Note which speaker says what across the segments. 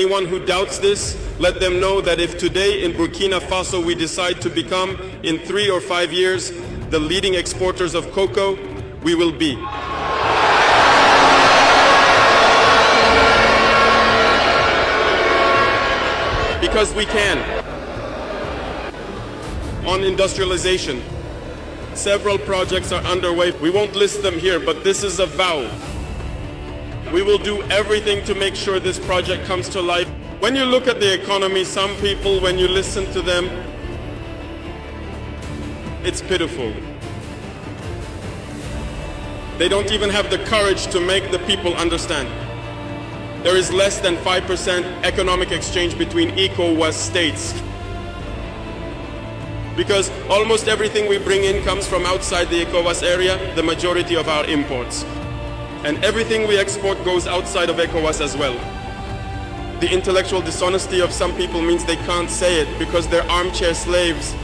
Speaker 1: Anyone who doubts this, let them know that if today in Burkina Faso we decide to become, in 3 or 5 years, the leading exporters of cocoa, we will be. Because we can. On industrialization, several projects are underway. We won't list them here, but this is a vow. We will do everything to make sure this project comes to life. When you look at the economy, some people, when you listen to them, it's pitiful. They don't even have the courage to make the people understand. There is less than 5% economic exchange between ECOWAS states. Because almost everything we bring in comes from outside the ECOWAS area, the majority of our imports. And everything we export goes outside of ECOWAS as well. The intellectual dishonesty of some people means they can't say it because they're armchair slaves.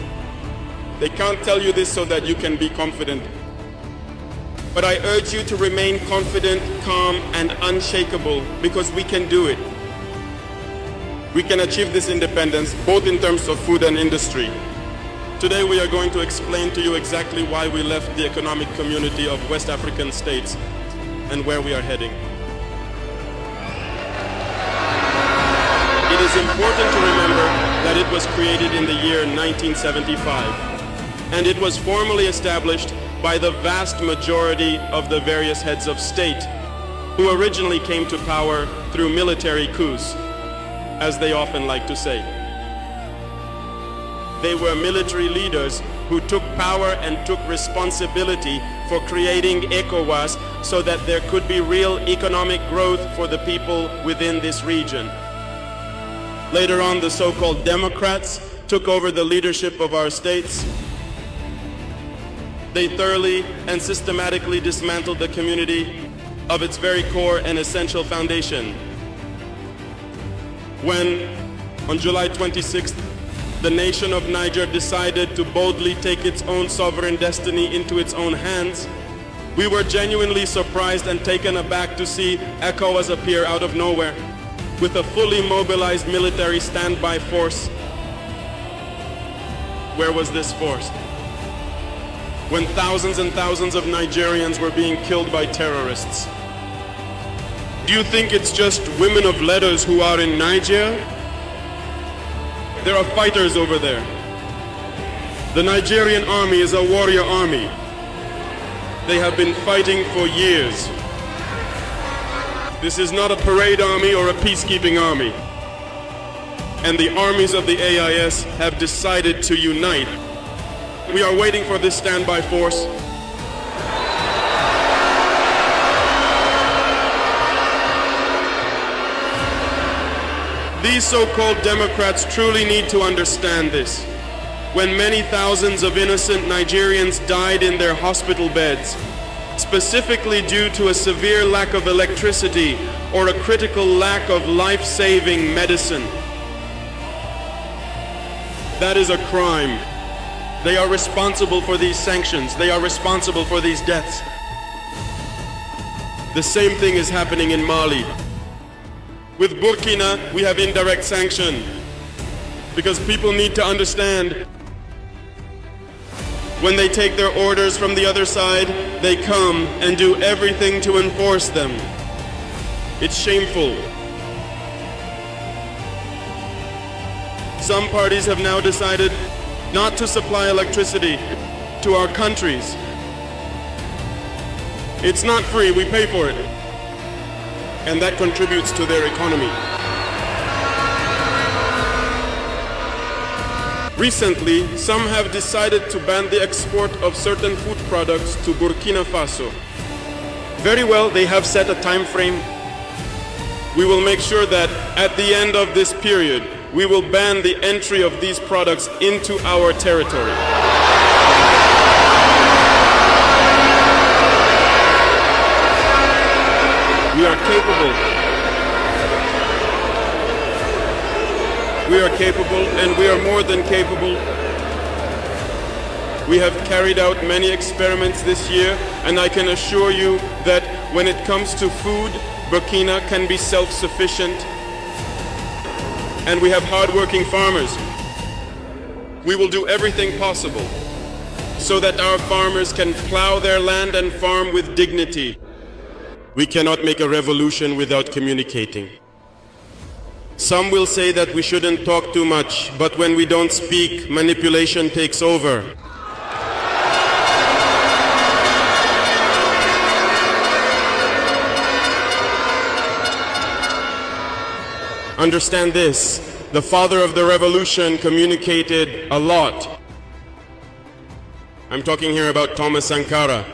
Speaker 1: They can't tell you this so that you can be confident. But I urge you to remain confident, calm, and unshakable because we can do it. We can achieve this independence both in terms of food and industry. Today we are going to explain to you exactly why we left the economic community of West African states and where we are heading. It is important to remember that it was created in the year 1975, and it was formally established by the vast majority of the various heads of state who originally came to power through military coups, as they often like to say. They were military leaders who took power and took responsibility for creating ECOWAS so that there could be real economic growth for the people within this region. Later on, the so-called Democrats took over the leadership of our states. They thoroughly and systematically dismantled the community of its very core and essential foundation. When, on July 26th, the nation of Niger decided to boldly take its own sovereign destiny into its own hands, we were genuinely surprised and taken aback to see ECOWAS appear out of nowhere with a fully mobilized military standby force. Where was this force? When thousands and thousands of Nigerians were being killed by terrorists. Do you think it's just women of letters who are in Niger? There are fighters over there. The Nigerian army is a warrior army. They have been fighting for years. This is not a parade army or a peacekeeping army. And the armies of the AIS have decided to unite. We are waiting for this standby force. These so-called Democrats truly need to understand this. When many thousands of innocent Nigerians died in their hospital beds, specifically due to a severe lack of electricity or a critical lack of life-saving medicine, that is a crime. They are responsible for these sanctions. They are responsible for these deaths. The same thing is happening in Mali. With Burkina, we have indirect sanction because people need to understand when they take their orders from the other side, they come and do everything to enforce them. It's shameful. Some parties have now decided not to supply electricity to our countries. It's not free, we pay for it. And that contributes to their economy. Recently, some have decided to ban the export of certain food products to Burkina Faso. Very well, they have set a time frame. We will make sure that at the end of this period, we will ban the entry of these products into our territory. We are capable. We are capable, and we are more than capable. We have carried out many experiments this year, and I can assure you that when it comes to food, Burkina can be self-sufficient. and we have hard-working farmers. We will do everything possible so that our farmers can plow their land and farm with dignity. We cannot make a revolution without communicating. Some will say that we shouldn't talk too much, but when we don't speak, manipulation takes over. Understand this, the father of the revolution communicated a lot. I'm talking here about Thomas Sankara.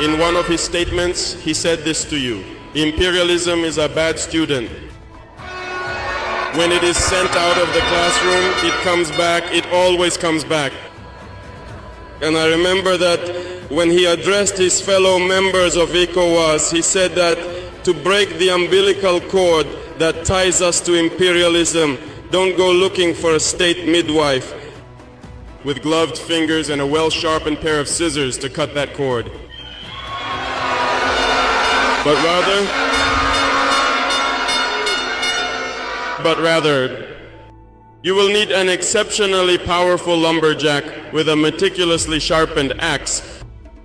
Speaker 1: In one of his statements, he said this to you: imperialism is a bad student. When it is sent out of the classroom, it comes back, it always comes back. And I remember that when he addressed his fellow members of ECOWAS, he said that to break the umbilical cord that ties us to imperialism, don't go looking for a state midwife with gloved fingers and a well-sharpened pair of scissors to cut that cord. But rather, you will need an exceptionally powerful lumberjack with a meticulously sharpened axe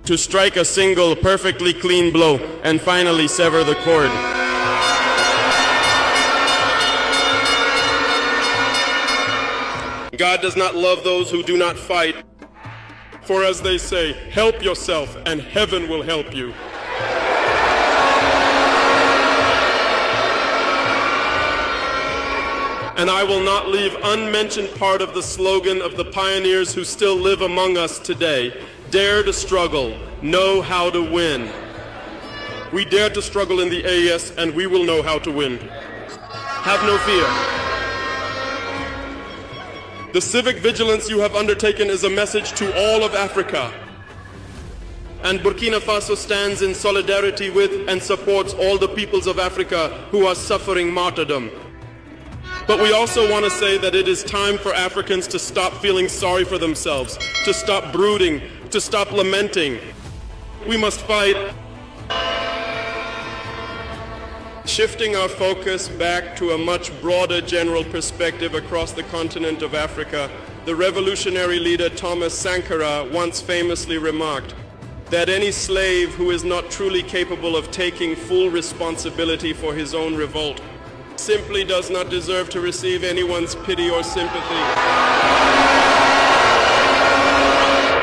Speaker 1: to strike a single perfectly clean blow and finally sever the cord. God does not love those who do not fight. For as they say, help yourself and heaven will help you. And I will not leave unmentioned part of the slogan of the pioneers who still live among us today. Dare to struggle, know how to win. We dare to struggle in the AES and we will know how to win. Have no fear. The civic vigilance you have undertaken is a message to all of Africa. And Burkina Faso stands in solidarity with and supports all the peoples of Africa who are suffering martyrdom. But we also want to say that it is time for Africans to stop feeling sorry for themselves, to stop brooding, to stop lamenting. We must fight. Shifting our focus back to a much broader general perspective across the continent of Africa, the revolutionary leader Thomas Sankara once famously remarked that any slave who is not truly capable of taking full responsibility for his own revolt simply does not deserve to receive anyone's pity or sympathy.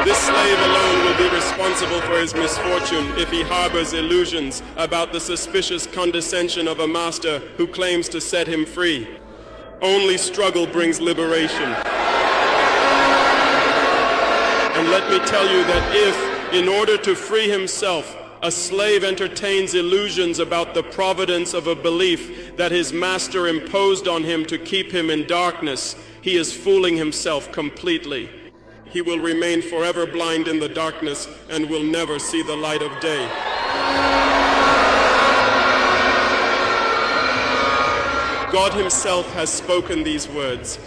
Speaker 1: This slave alone will be responsible for his misfortune if he harbors illusions about the suspicious condescension of a master who claims to set him free. Only struggle brings liberation. And let me tell you that if, in order to free himself, a slave entertains illusions about the providence of a belief that his master imposed on him to keep him in darkness, he is fooling himself completely. He will remain forever blind in the darkness and will never see the light of day. God himself has spoken these words.